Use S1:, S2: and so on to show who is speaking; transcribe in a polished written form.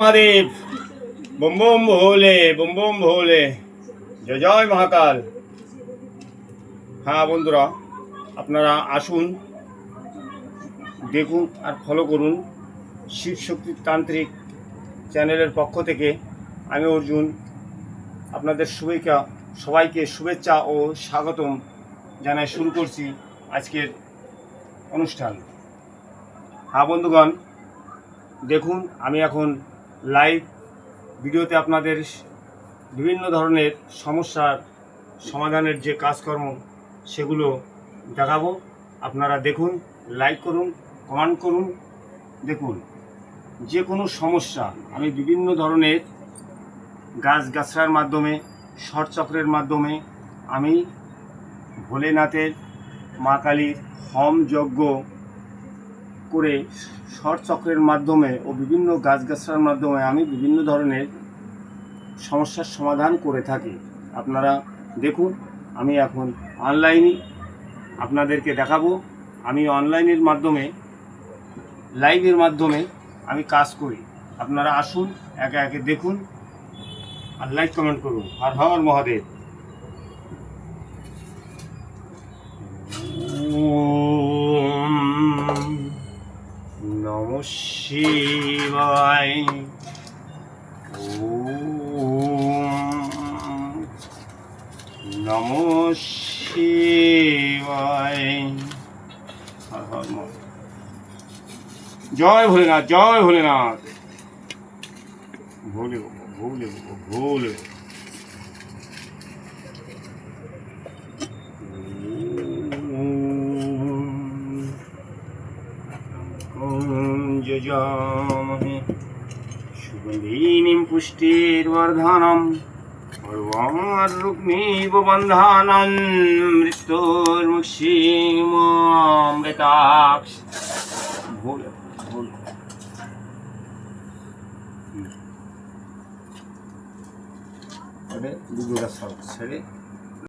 S1: महादेव बम बम भोले बम बम भोले जय जय महाकाल। হ্যাঁ বন্ধুরা, আপনারা আসুন, দেখুন আর ফলো করুন শিব শক্তি তান্ত্রিক চ্যানেলের পক্ষ থেকে আমি অর্জুন আপনাদের সবাইকে শুভেচ্ছা ও স্বাগতম জানাই শুরু করছি আজকের অনুষ্ঠান। হ্যাঁ বন্ধুগণ, দেখুন আমি এখন লাইভ ভিডিওতে আপনাদের বিভিন্ন ধরনের সমস্যার সমাধানের যে কাজকর্ম সেগুলো দেখাবো। আপনারা দেখুন, লাইক করুন, কমেন্ট করুন। দেখুন, যে কোনো সমস্যা আমি বিভিন্ন ধরনের গাছগাছড়ার মাধ্যমে, ষটচক্রের মাধ্যমে আমি ভোলেনাথের মা কালীর হোম যজ্ঞ করে ষটচক্রের মাধ্যমে ও বিভিন্ন গাছগাছড়ার মাধ্যমে আমি বিভিন্ন ধরনের সমস্যার সমাধান করে থাকি। আপনারা দেখুন, আমি এখন অনলাইনে আপনাদেরকে দেখাবো। আমি অনলাইনের মাধ্যমে, লাইভের মাধ্যমে আমি কাজ করি। আপনারা আসুন, একে একে দেখুন আর লাইক কমেন্ট করুন। হর হর মহাদেব। নমঃ শিবায়। নমঃ শিবায়। হর হর মহাদেব। জয় ভোলেনাথ, জয় ভোলেনাথ। ভোলে ভোলে ভোলে। যজামহে সুগন্ধিনীং পুষ্টির্বর্ধনম উর্বারুক্মিব বন্ধানান মৃত্যুর্মুক্ষীমামৃতাক্ষ। ভোলে ভোলে। দুটো ছেড়ে